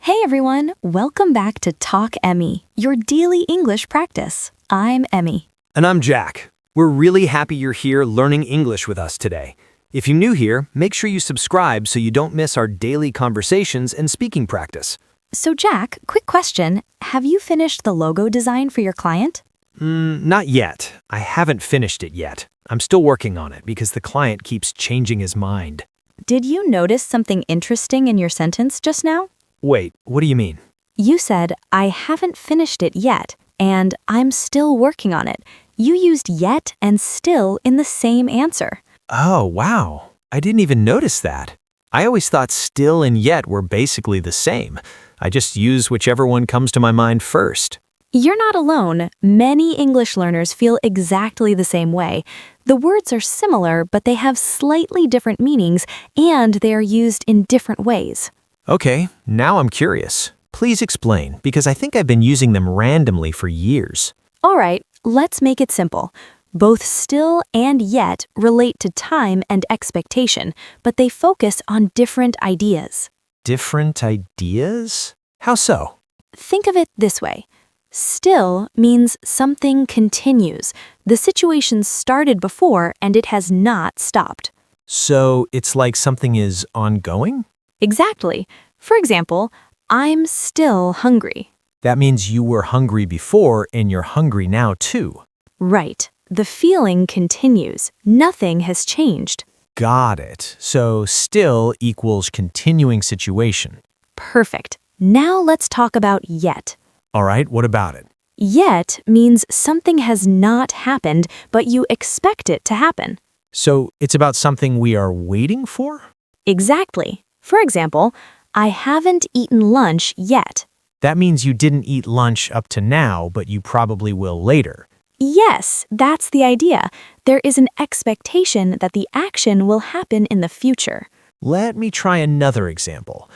Hey everyone, welcome back to Talk Emmi, your daily English practice. I'm Emmy. And I'm Jack. We're really happy you're here learning English with us today. If you're new here, make sure you subscribe so you don't miss our daily conversations and speaking practice. So Jack, quick question. Have you finished the logo design for your client? Not yet. I haven't finished it yet. I'm still working on it because the client keeps changing his mind. Did you notice something interesting in your sentence just now? Wait, what do you mean? You said, I haven't finished it yet, and I'm still working on it. You used yet and still in the same answer. Oh, wow. I didn't even notice that. I always thought still and yet were basically the same. I just use whichever one comes to my mind first. You're not alone. Many English learners feel exactly the same way. The words are similar, but they have slightly different meanings, and they are used in different ways. Okay, now I'm curious. Please explain, because I think I've been using them randomly for years. All right, let's make it simple. Both still and yet relate to time and expectation, but they focus on different ideas. Different ideas? How so? Think of it this way. Still means something continues. The situation started before and it has not stopped. So it's like something is ongoing? Exactly. For example, I'm still hungry. That means you were hungry before and you're hungry now too. Right. The feeling continues. Nothing has changed. Got it. So still equals continuing situation. Perfect. Now let's talk about yet. All right, what about it? Yet means something has not happened, but you expect it to happen. So it's about something we are waiting for? Exactly. For example, I haven't eaten lunch yet. That means you didn't eat lunch up to now, but you probably will later. Yes, that's the idea. There is an expectation that the action will happen in the future. Let me try another example.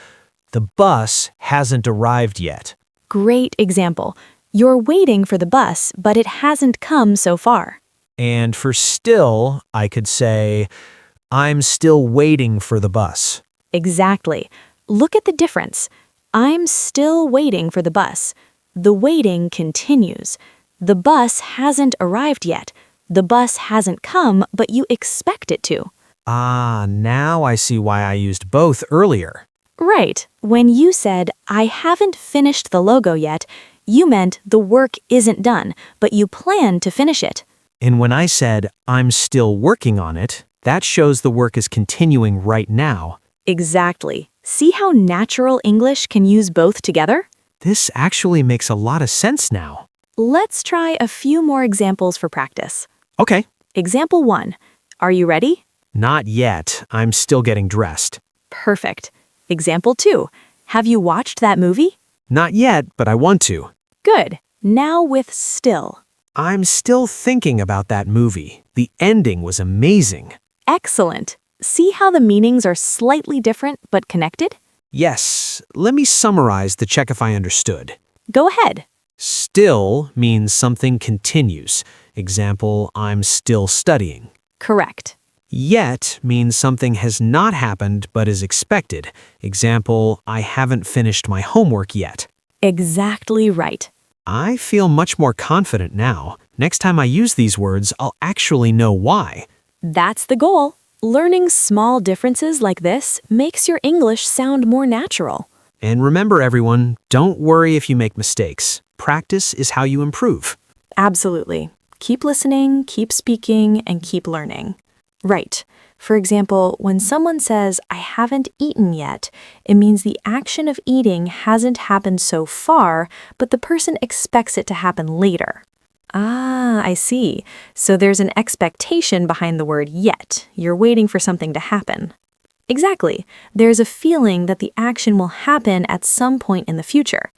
The bus hasn't arrived yet. Great example. You're waiting for the bus, but it hasn't come so far. And for still, I could say, I'm still waiting for the bus. Exactly. Look at the difference. I'm still waiting for the bus. The waiting continues. The bus hasn't arrived yet. The bus hasn't come, but you expect it to. Ah, now I see why I used both earlier. Right. When you said, I haven't finished the logo yet, you meant the work isn't done, but you plan to finish it. And when I said, I'm still working on it, that shows the work is continuing right now. Exactly. See how natural English can use both together? This actually makes a lot of sense now. Let's try a few more examples for practice. Okay. Example 1. Are you ready? Not yet. I'm still getting dressed. Perfect. Example 2. Have you watched that movie? Not yet, but I want to. Good. Now with still. I'm still thinking about that movie. The ending was amazing. Excellent. See how the meanings are slightly different but connected? Yes, let me summarize to check if I understood. Go ahead. Still means something continues. Example, I'm still studying. Correct. Yet means something has not happened but is expected. Example, I haven't finished my homework yet. Exactly right. I feel much more confident now. Next time I use these words, I'll actually know why. That's the goal. Learning small differences like this makes your English sound more natural. And remember everyone, don't worry if you make mistakes. Practice is how you improve. Absolutely. Keep listening, keep speaking, and keep learning. Right. For example, when someone says, I haven't eaten yet, it means the action of eating hasn't happened so far, but the person expects it to happen later. Ah, I see. So there's an expectation behind the word yet. You're waiting for something to happen. Exactly. There's a feeling that the action will happen at some point in the future.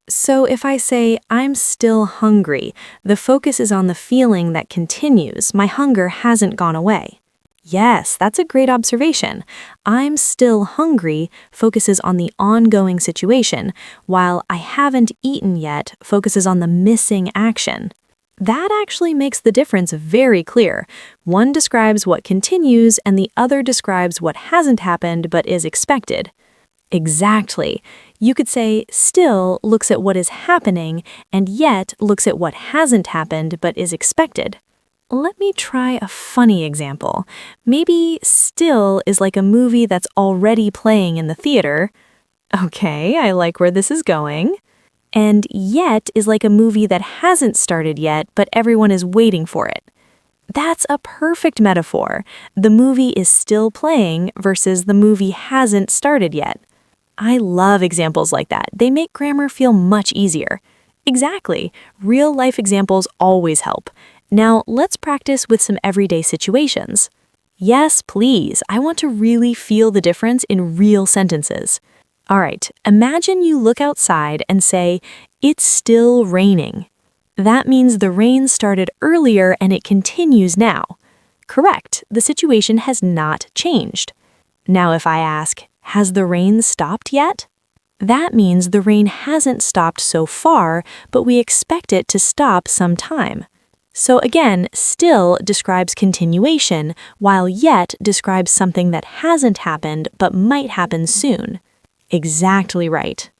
So if I say, I'm still hungry, the focus is on the feeling that continues. My hunger hasn't gone away. Yes, that's a great observation. I'm still hungry focuses on the ongoing situation, while I haven't eaten yet focuses on the missing action. That actually makes the difference very clear. One describes what continues and the other describes what hasn't happened but is expected. Exactly. You could say still looks at what is happening and yet looks at what hasn't happened but is expected. Let me try a funny example. Maybe still is like a movie that's already playing in the theater. Okay, I like where this is going. And yet is like a movie that hasn't started yet, but everyone is waiting for it. That's a perfect metaphor. The movie is still playing versus the movie hasn't started yet. I love examples like that. They make grammar feel much easier. Exactly. Real-life examples always help. Now, let's practice with some everyday situations. Yes, please. I want to really feel the difference in real sentences. All right, imagine you look outside and say, "It's still raining." That means the rain started earlier and it continues now. Correct, the situation has not changed. Now if I ask, "Has the rain stopped yet?" That means the rain hasn't stopped so far, but we expect it to stop sometime. So again, still describes continuation, while yet describes something that hasn't happened but might happen soon. Exactly right.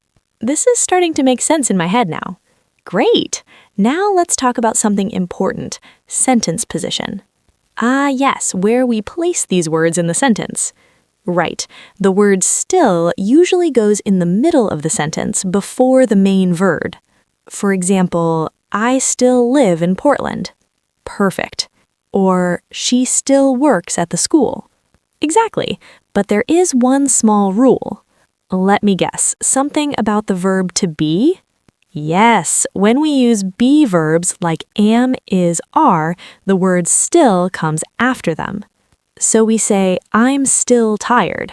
This is starting to make sense in my head now. Great! Now let's talk about something important, sentence position. Ah, yes, where we place these words in the sentence. Right, the word still usually goes in the middle of the sentence before the main verb. For example, I still live in Portland. Perfect. Or she still works at the school. Exactly, but there is one small rule. Let me guess, something about the verb to be? Yes, when we use be verbs like am, is, are, the word still comes after them. So we say, I'm still tired.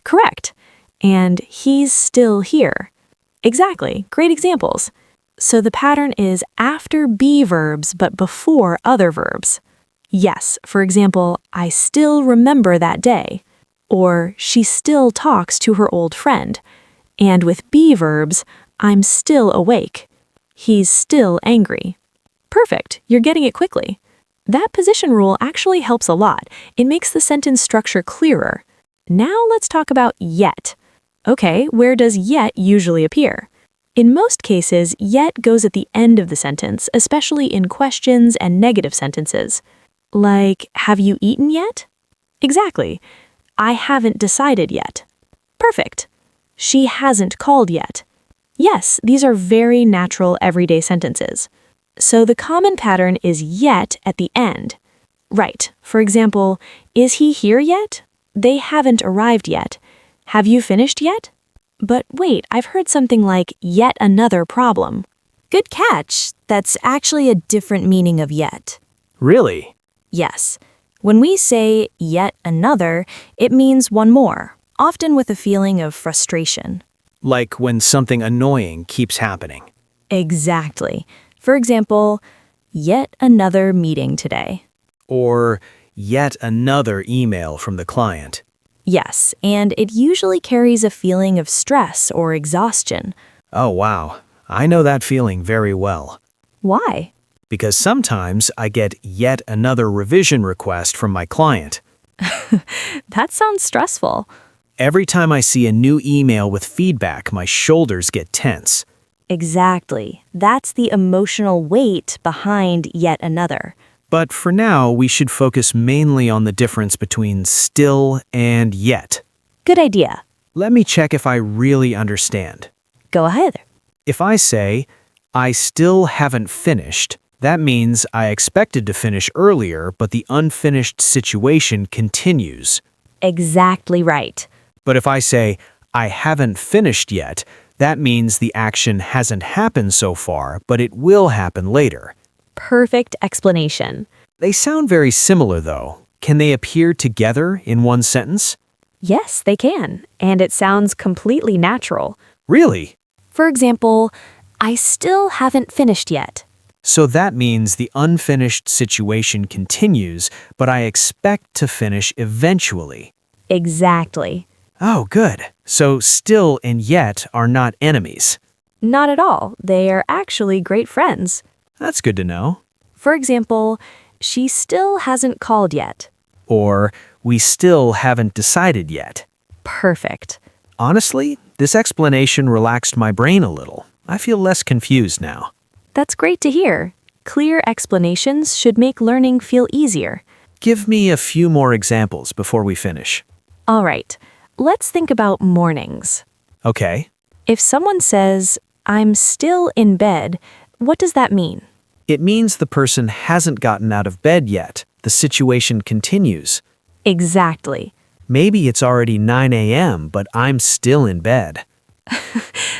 Correct. And he's still here. Exactly, great examples. So the pattern is after be verbs but before other verbs. Yes, for example, I still remember that day. Or she still talks to her old friend. And with be verbs, I'm still awake. He's still angry. Perfect, you're getting it quickly. That position rule actually helps a lot. It makes the sentence structure clearer. Now let's talk about yet. Okay, where does yet usually appear? In most cases, yet goes at the end of the sentence, especially in questions and negative sentences. Like, have you eaten yet? Exactly. I haven't decided yet. Perfect. She hasn't called yet. Yes, these are very natural everyday sentences. So the common pattern is yet at the end. Right. For example, is he here yet? They haven't arrived yet. Have you finished yet? But wait, I've heard something like yet another problem. Good catch. That's actually a different meaning of yet. Really? Yes. When we say yet another, it means one more, often with a feeling of frustration. Like when something annoying keeps happening. Exactly. For example, yet another meeting today. Or yet another email from the client. Yes, and it usually carries a feeling of stress or exhaustion. Oh, wow. I know that feeling very well. Why? Because sometimes I get yet another revision request from my client. That sounds stressful. Every time I see a new email with feedback, my shoulders get tense. Exactly. That's the emotional weight behind yet another. But for now, we should focus mainly on the difference between still and yet. Good idea. Let me check if I really understand. Go ahead. If I say, I still haven't finished, that means I expected to finish earlier, but the unfinished situation continues. Exactly right. But if I say, I haven't finished yet, that means the action hasn't happened so far, but it will happen later. Perfect explanation. They sound very similar, though. Can they appear together in one sentence? Yes, they can, and it sounds completely natural. Really? For example, I still haven't finished yet. So that means the unfinished situation continues, but I expect to finish eventually. Exactly. Oh, good. So still and yet are not enemies. Not at all. They are actually great friends. That's good to know. For example, she still hasn't called yet. Or we still haven't decided yet. Perfect. Honestly, This explanation relaxed my brain a little. I feel less confused now. That's great to hear. Clear explanations should make learning feel easier. Give me a few more examples before we finish. All right, let's think about mornings. Okay. If someone says, I'm still in bed, what does that mean? It means the person hasn't gotten out of bed yet. The situation continues. Exactly. Maybe it's already 9 a.m., but I'm still in bed.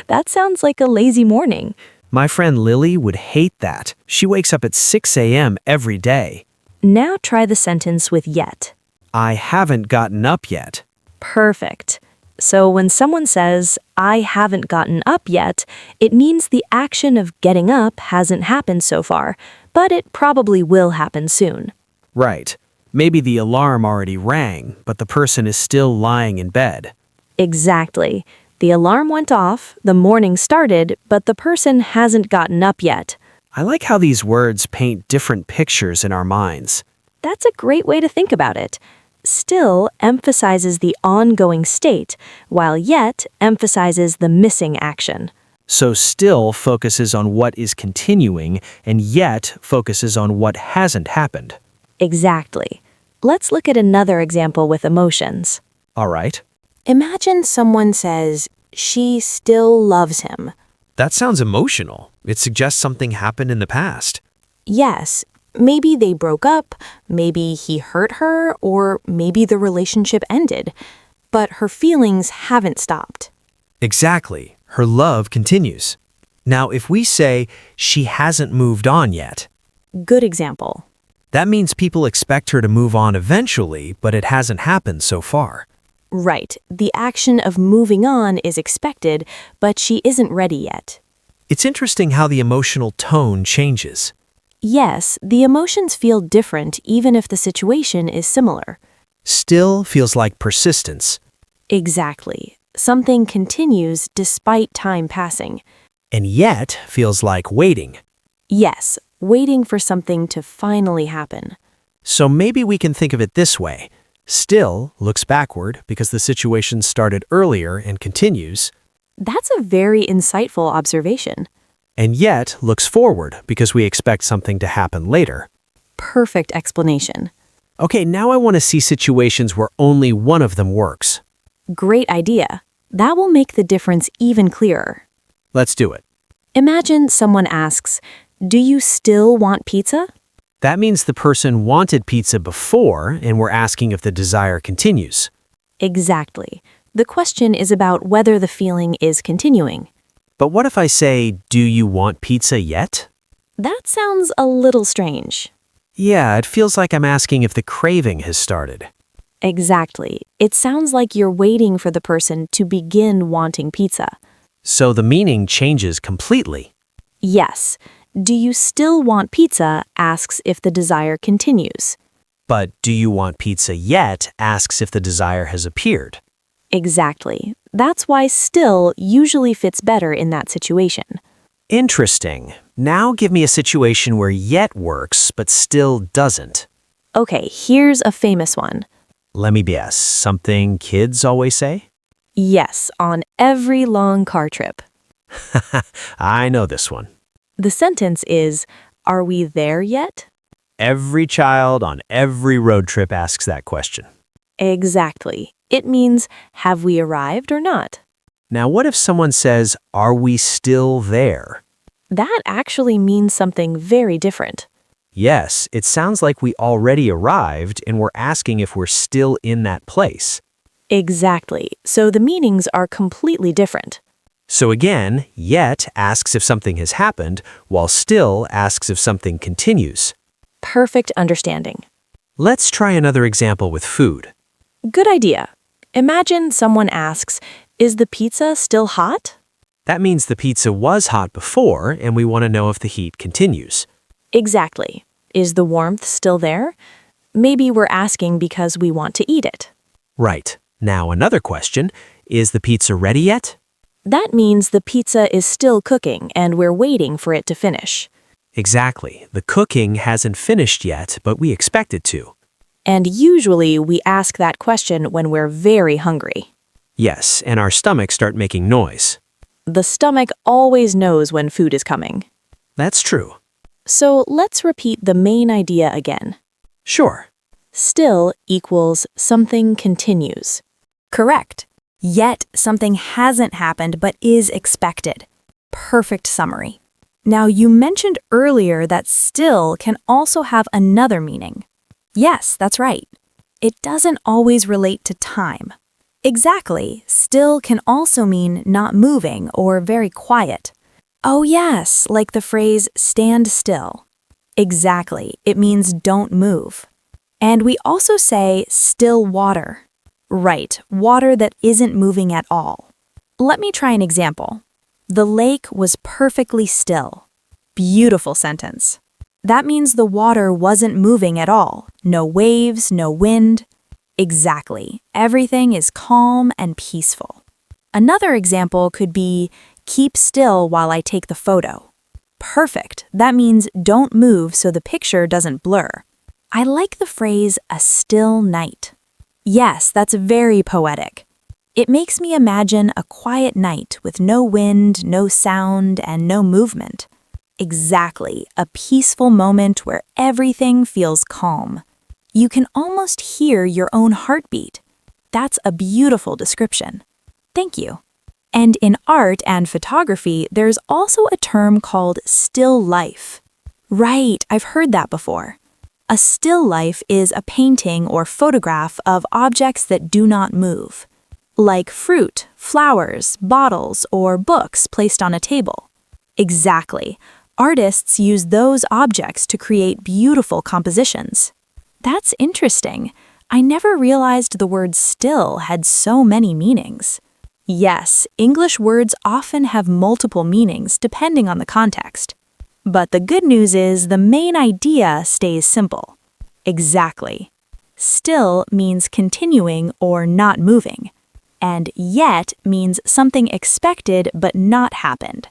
That sounds like a lazy morning. My friend Lily would hate that. She wakes up at 6 a.m. every day. Now try the sentence with yet. I haven't gotten up yet. Perfect. So when someone says, I haven't gotten up yet, it means the action of getting up hasn't happened so far, but it probably will happen soon. Right. Maybe the alarm already rang, but the person is still lying in bed. Exactly. The alarm went off, the morning started, but the person hasn't gotten up yet. I like how these words paint different pictures in our minds. That's a great way to think about it. Still emphasizes the ongoing state, while yet emphasizes the missing action. So still focuses on what is continuing, and yet focuses on what hasn't happened. Exactly. Let's look at another example with emotions. All right. Imagine someone says, she still loves him. That sounds emotional. It suggests something happened in the past. Yes, maybe they broke up, maybe he hurt her, or maybe the relationship ended. But her feelings haven't stopped. Exactly. Her love continues. Now, if we say she hasn't moved on yet, Good example. that means people expect her to move on eventually, but it hasn't happened so far. Right, the action of moving on is expected, but she isn't ready yet. It's interesting how the emotional tone changes. Yes, the emotions feel different even if the situation is similar. Still feels like persistence, Exactly. Something continues despite time passing. and yet feels like waiting. Yes, waiting for something to finally happen. So maybe we can think of it this way. Still looks backward because the situation started earlier and continues, That's a very insightful observation. and yet looks forward because we expect something to happen later. Perfect explanation. Okay, now I want to see situations where only one of them works. Great idea. That will make the difference even clearer. Let's do it. Imagine someone asks, do you still want pizza? That means the person wanted pizza before, and we're asking if the desire continues. Exactly. The question is about whether the feeling is continuing. But what if I say, do you want pizza yet? That sounds a little strange. Yeah, it feels like I'm asking if the craving has started. Exactly. It sounds like you're waiting for the person to begin wanting pizza. So the meaning changes completely. Yes. Do you still want pizza asks if the desire continues. But do you want pizza yet asks if the desire has appeared. Exactly. That's why still usually fits better in that situation. Interesting. Now give me a situation where yet works, but still doesn't. Okay, here's a famous one. Let me guess, something kids always say? Yes, on every long car trip. I know this one. The sentence is, are we there yet? Every child on every road trip asks that question. Exactly. It means, have we arrived or not? Now, what if someone says, are we still there? That actually means something very different. Yes, it sounds like we already arrived and we're asking if we're still in that place. Exactly. So the meanings are completely different. So again, yet asks if something has happened, while still asks if something continues. Perfect understanding. Let's try another example with food. Good idea. Imagine someone asks, is the pizza still hot? That means the pizza was hot before, and we want to know if the heat continues. Exactly. Is the warmth still there? Maybe we're asking because we want to eat it. Right. Now another question, is the pizza ready yet? That means the pizza is still cooking and we're waiting for it to finish. Exactly. The cooking hasn't finished yet, but we expect it to. And usually we ask that question when we're very hungry. Yes, and our stomachs start making noise. The stomach always knows when food is coming. That's true. So let's repeat the main idea again. Sure. Still equals something continues. Correct. Yet something hasn't happened but is expected. Perfect summary. Now, you mentioned earlier that still can also have another meaning. Yes, that's right. It doesn't always relate to time. Exactly, still can also mean not moving or very quiet. Oh yes, like the phrase stand still. Exactly, it means don't move. And we also say still water. Right, water that isn't moving at all. Let me try an example. The lake was perfectly still. Beautiful sentence. That means the water wasn't moving at all. No waves, no wind. Exactly. Everything is calm and peaceful. Another example could be, keep still while I take the photo. Perfect. That means don't move so the picture doesn't blur. I like the phrase, a still night. Yes, that's very poetic. It makes me imagine a quiet night with no wind, no sound, and no movement. Exactly, a peaceful moment where everything feels calm. You can almost hear your own heartbeat. That's a beautiful description. Thank you. And in art and photography, there's also a term called still life. Right, I've heard that before. A still life is a painting or photograph of objects that do not move, like fruit, flowers, bottles, or books placed on a table. Exactly. Artists use those objects to create beautiful compositions. That's interesting. I never realized the word still had so many meanings. Yes, English words often have multiple meanings depending on the context. But the good news is the main idea stays simple. Exactly. Still means continuing or not moving. And yet means something expected but not happened.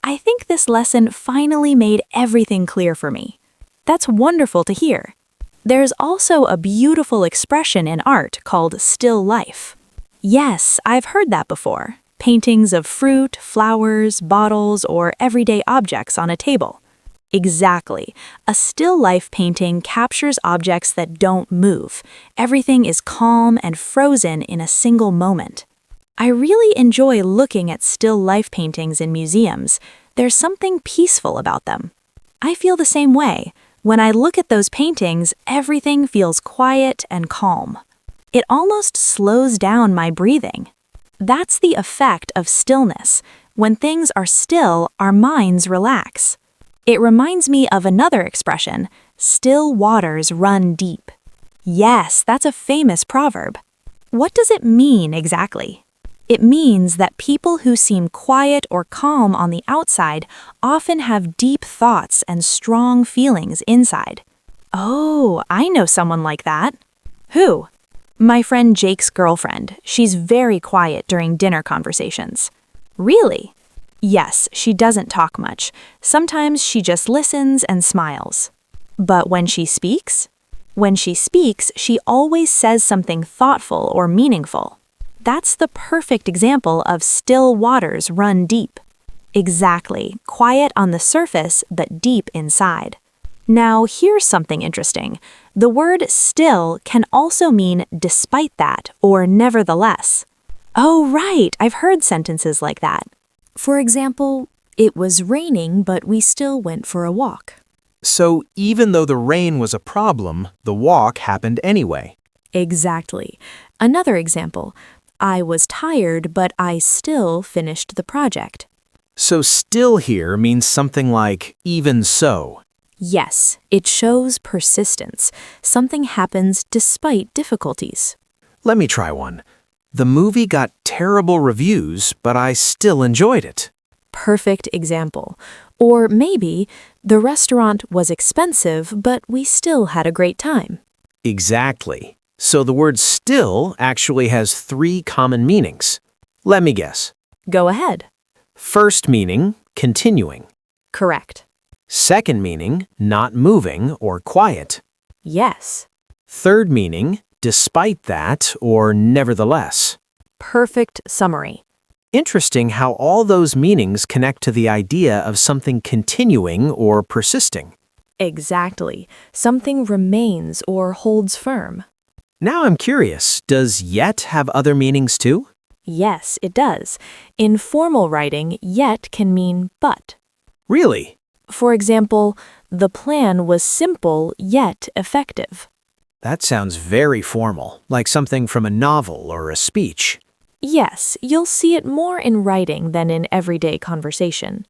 I think this lesson finally made everything clear for me. That's wonderful to hear. There's also a beautiful expression in art called still life. Yes, I've heard that before. Paintings of fruit, flowers, bottles, or everyday objects on a table. Exactly. A still life painting captures objects that don't move. Everything is calm and frozen in a single moment. I really enjoy looking at still life paintings in museums. There's something peaceful about them. I feel the same way. When I look at those paintings, everything feels quiet and calm. It almost slows down my breathing. That's the effect of stillness. When things are still, our minds relax. It reminds me of another expression, still waters run deep. Yes, that's a famous proverb. What does it mean exactly? It means that people who seem quiet or calm on the outside often have deep thoughts and strong feelings inside. Oh, I know someone like that. Who? My friend Jake's girlfriend. She's very quiet during dinner conversations. Really? Yes, she doesn't talk much. Sometimes she just listens and smiles. But when she speaks? When she speaks, she always says something thoughtful or meaningful. That's the perfect example of still waters run deep. Exactly, quiet on the surface but deep inside. Now, here's something interesting. The word still can also mean despite that or nevertheless. Oh, right, I've heard sentences like that. For example, it was raining, but we still went for a walk. So even though the rain was a problem, the walk happened anyway. Exactly. Another example, I was tired, but I still finished the project. So still here means something like even so. Yes, it shows persistence. Something happens despite difficulties. Let me try one. The movie got terrible reviews, but I still enjoyed it. Perfect example. Or maybe, the restaurant was expensive, but we still had a great time. Exactly. So the word still actually has 3 common meanings. Let me guess. Go ahead. First meaning, continuing. Correct. Second meaning, not moving or quiet. Yes. Third meaning, despite that or nevertheless. Perfect summary. Interesting how all those meanings connect to the idea of something continuing or persisting. Exactly. Something remains or holds firm. Now I'm curious, does yet have other meanings too? Yes, it does. In formal writing, yet can mean but. Really? For example, the plan was simple yet effective. That sounds very formal, like something from a novel or a speech. Yes, you'll see it more in writing than in everyday conversation.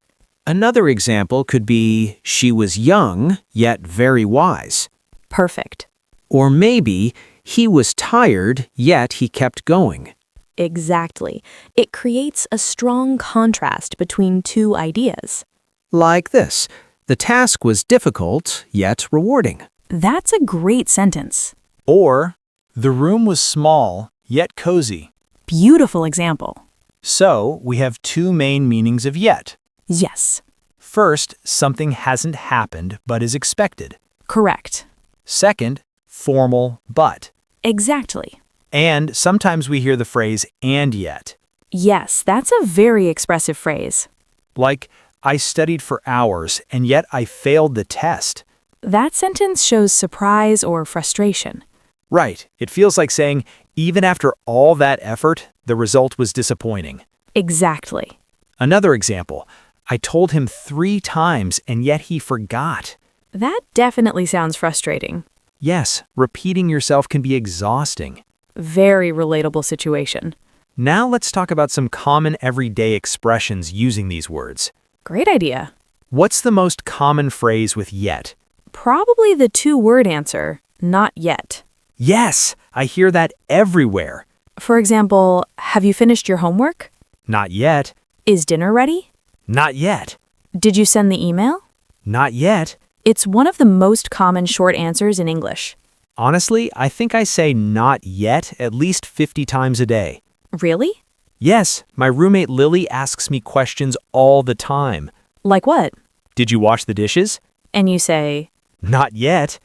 Another example could be, she was young, yet very wise. Perfect. Or maybe, he was tired, yet he kept going. Exactly. It creates a strong contrast between two ideas. Like this, the task was difficult, yet rewarding. That's a great sentence. Or, the room was small, yet cozy. Beautiful example. So, we have two main meanings of yet. Yes, First, something hasn't happened but is expected. correct. Second, formal but. Exactly. And sometimes we hear the phrase and yet. Yes, that's a very expressive phrase. Like, I studied for hours and yet I failed the test. That sentence shows surprise or frustration. Right, it feels like saying, even after all that effort, the result was disappointing. Exactly. Another example, I told him 3 times and yet he forgot. That definitely sounds frustrating. Yes, repeating yourself can be exhausting. Very relatable situation. Now let's talk about some common everyday expressions using these words. Great idea. What's the most common phrase with yet? Probably the two-word answer, not yet. Yes, I hear that everywhere. For example, have you finished your homework? Not yet. Is dinner ready? Not yet. Did you send the email? Not yet. It's one of the most common short answers in English. Honestly, I think I say not yet at least 50 times a day. Really? Yes, my roommate Lily asks me questions all the time. Like what? Did you wash the dishes? And you say, Not yet.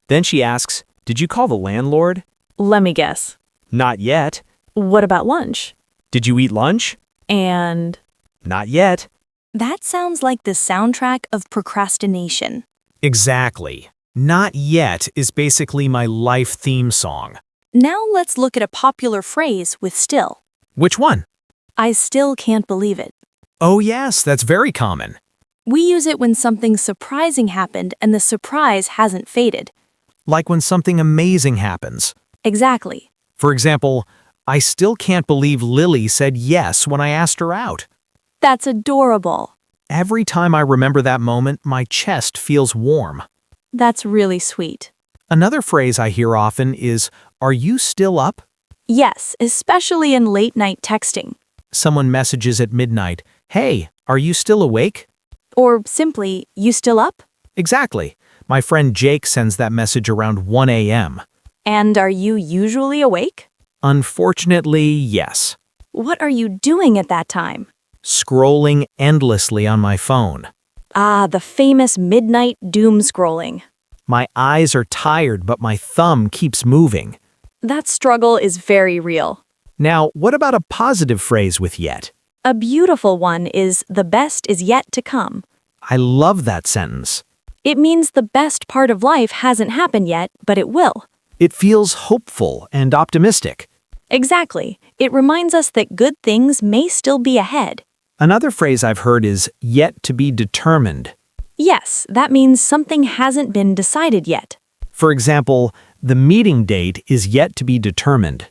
Then she asks, did you call the landlord? let me guess. Not yet. What about lunch? Did you eat lunch? And Not yet. That sounds like the soundtrack of procrastination. Exactly. Not yet is basically my life theme song. Now let's look at a popular phrase with still. Which one? I still can't believe it. Oh yes, that's very common. We use it when something surprising happened and the surprise hasn't faded. Like when something amazing happens. Exactly. For example, I still can't believe Lily said yes when I asked her out. That's adorable. Every time I remember that moment, my chest feels warm. That's really sweet. Another phrase I hear often is, are you still up? Yes, especially in late night texting. Someone messages at midnight, hey, are you still awake? Or simply, you still up? Exactly. My friend Jake sends that message around 1 a.m. And are you usually awake? Unfortunately, yes. What are you doing at that time? Scrolling endlessly on my phone. Ah, the famous midnight doom scrolling. My eyes are tired, but my thumb keeps moving. That struggle is very real. Now, what about a positive phrase with yet? A beautiful one is the best is yet to come. I love that sentence. It means the best part of life hasn't happened yet, but it will. It feels hopeful and optimistic. Exactly. It reminds us that good things may still be ahead. Another phrase I've heard is yet to be determined. Yes, that means something hasn't been decided yet. For example, the meeting date is yet to be determined.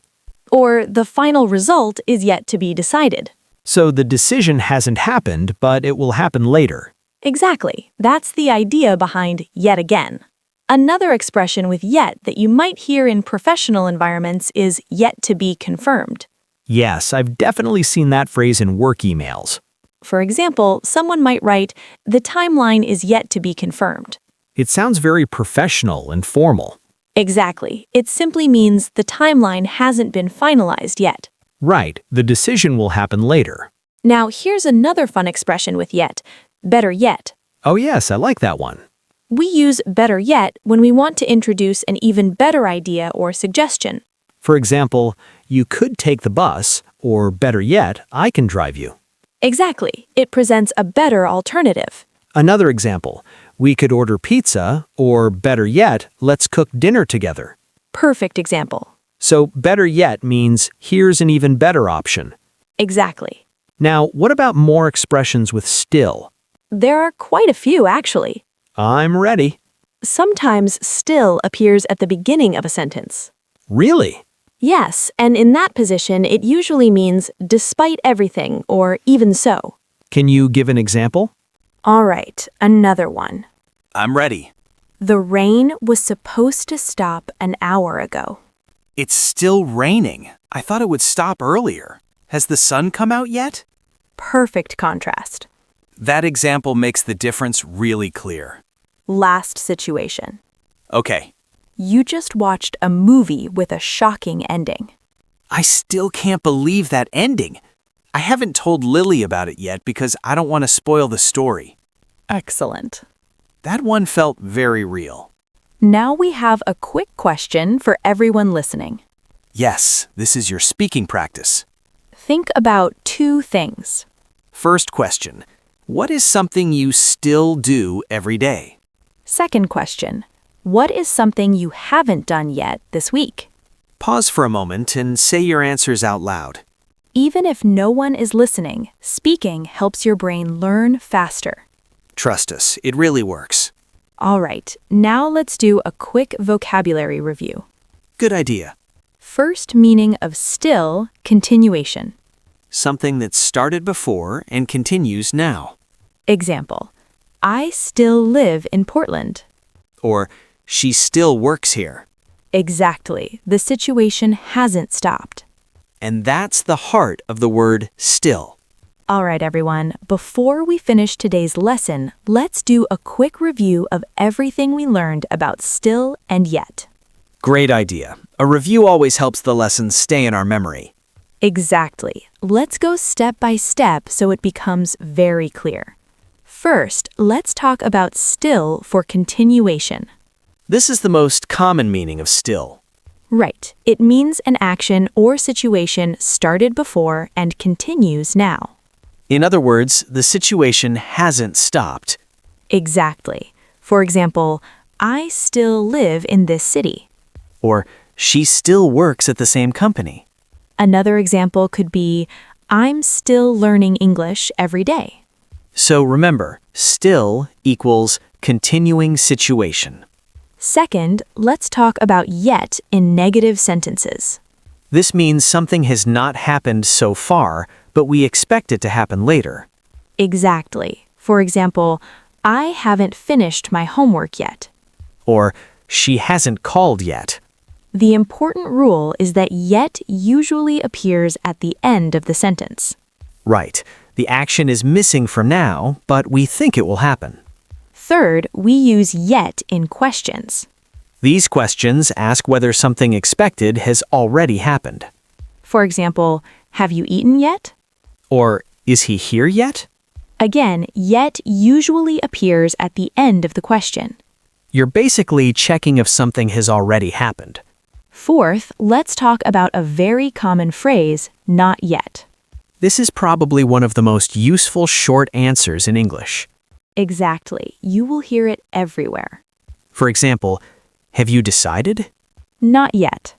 Or the final result is yet to be decided. So the decision hasn't happened, but it will happen later. Exactly. That's the idea behind yet again. Another expression with yet that you might hear in professional environments is yet to be confirmed. Yes, I've definitely seen that phrase in work emails. For example, someone might write, the timeline is yet to be confirmed. It sounds very professional and formal. Exactly. It simply means the timeline hasn't been finalized yet. Right, the decision will happen later. Now, here's another fun expression with yet. Better yet. Oh yes, I like that one. We use better yet when we want to introduce an even better idea or suggestion. For example, you could take the bus, or better yet, I can drive you. Exactly. It presents a better alternative. Another example, we could order pizza, or better yet, let's cook dinner together. Perfect example. So better yet means here's an even better option. Exactly. Now, what about more expressions with still? There are quite a few, actually. I'm ready. Sometimes still appears at the beginning of a sentence. Really? Yes, and in that position, it usually means despite everything or even so. Can you give an example? All right, another one. I'm ready. The rain was supposed to stop an hour ago. It's still raining. I thought it would stop earlier. Has the sun come out yet? Perfect contrast. That example makes the difference really clear. Last situation. Okay, You just watched a movie with a shocking ending. I still can't believe that ending. I haven't told Lily about it yet because I don't want to spoil the story. Excellent. That one felt very real. Now we have a quick question for everyone listening. Yes, this is your speaking practice. Think about two things. First question, what is something you still do every day? Second question, what is something you haven't done yet this week? Pause for a moment and say your answers out loud. Even if no one is listening, speaking helps your brain learn faster. Trust us, it really works. All right, now let's do a quick vocabulary review. Good idea. First meaning of still, continuation. Something that started before and continues now. Example, I still live in Portland. Or, she still works here. Exactly, the situation hasn't stopped. And that's the heart of the word still. All right, everyone, before we finish today's lesson, let's do a quick review of everything we learned about still and yet. Great idea. A review always helps the lesson stay in our memory. Exactly. Let's go step by step so it becomes very clear. First, let's talk about still for continuation. This is the most common meaning of still. Right. It means an action or situation started before and continues now. In other words, the situation hasn't stopped. Exactly. For example, I still live in this city. Or, she still works at the same company. Another example could be, I'm still learning English every day. So remember, still equals continuing situation. Second, let's talk about yet in negative sentences. This means something has not happened so far, but we expect it to happen later. Exactly. For example, I haven't finished my homework yet. Or, she hasn't called yet. The important rule is that yet usually appears at the end of the sentence. Right. The action is missing for now, but we think it will happen. Third, we use yet in questions. These questions ask whether something expected has already happened. For example, have you eaten yet? Or, is he here yet? Again, yet usually appears at the end of the question. You're basically checking if something has already happened. Fourth, let's talk about a very common phrase, not yet. This is probably one of the most useful short answers in English. Exactly. You will hear it everywhere. For example, have you decided? Not yet.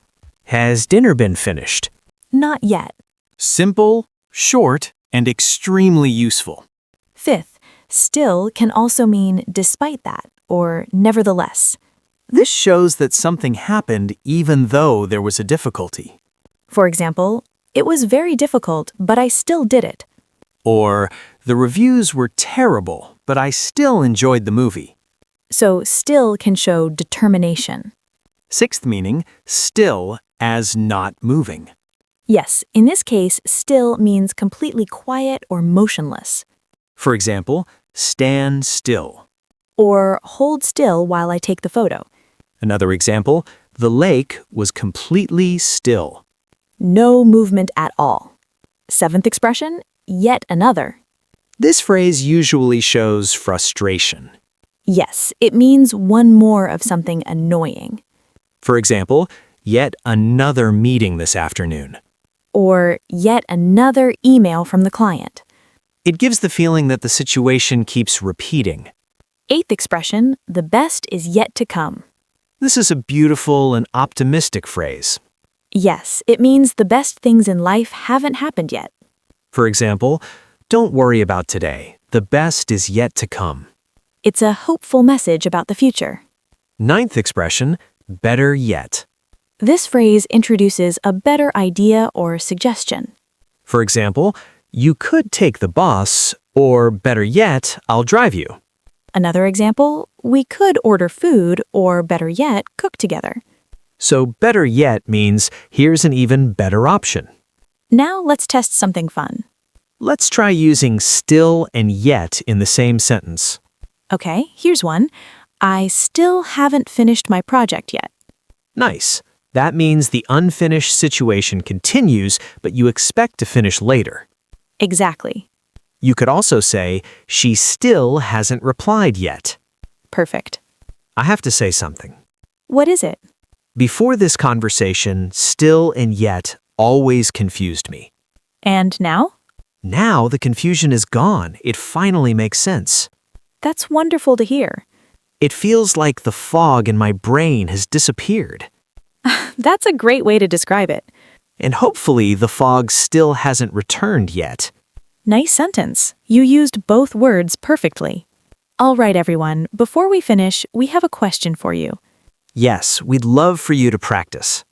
Has dinner been finished? Not yet. Simple, short, and extremely useful. Fifth, still can also mean despite that or nevertheless. This shows that something happened even though there was a difficulty. For example, it was very difficult, but I still did it. Or, the reviews were terrible, but I still enjoyed the movie. So still can show determination. Sixth meaning, still as not moving. Yes, in this case, still means completely quiet or motionless. For example, stand still. Or hold still while I take the photo. Another example, the lake was completely still. No movement at all. Seventh expression, yet another. This phrase usually shows frustration. Yes, it means one more of something annoying. For example, Yet another meeting this afternoon. Or yet another email from the client. It gives the feeling that the situation keeps repeating. Eighth expression, the best is yet to come. This is a beautiful and optimistic phrase. Yes, it means the best things in life haven't happened yet. For example, don't worry about today. The best is yet to come. It's a hopeful message about the future. Ninth expression, better yet. This phrase introduces a better idea or suggestion. For example, you could take the bus, or better yet, I'll drive you. Another example, we could order food, or better yet, cook together. So better yet means here's an even better option. Now let's test something fun. Let's try using still and yet in the same sentence. Okay, here's one. I still haven't finished my project yet. Nice. That means the unfinished situation continues, but you expect to finish later. Exactly. You could also say, she still hasn't replied yet. Perfect. I have to say something. What is it? Before this conversation, still and yet always confused me. And now? Now the confusion is gone. It finally makes sense. That's wonderful to hear. It feels like the fog in my brain has disappeared. That's a great way to describe it. And hopefully the fog still hasn't returned yet. Nice sentence. You used both words perfectly. All right, everyone. Before we finish, we have a question for you. Yes, we'd love for you to practice.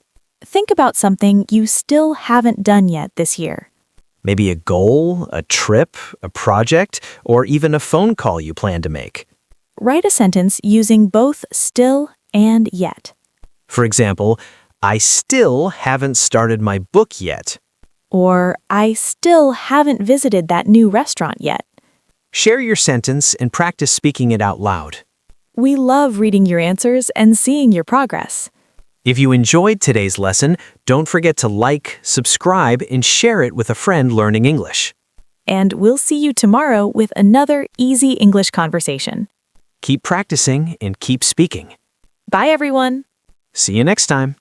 Think about something you still haven't done yet this year. Maybe a goal, a trip, a project, or even a phone call you plan to make. Write a sentence using both still and yet. For example, I still haven't started my book yet. Or, I still haven't visited that new restaurant yet. Share your sentence and practice speaking it out loud. We love reading your answers and seeing your progress. If you enjoyed today's lesson, don't forget to like, subscribe, and share it with a friend learning English. And we'll see you tomorrow with another easy English conversation. Keep practicing and keep speaking. Bye, everyone. See you next time.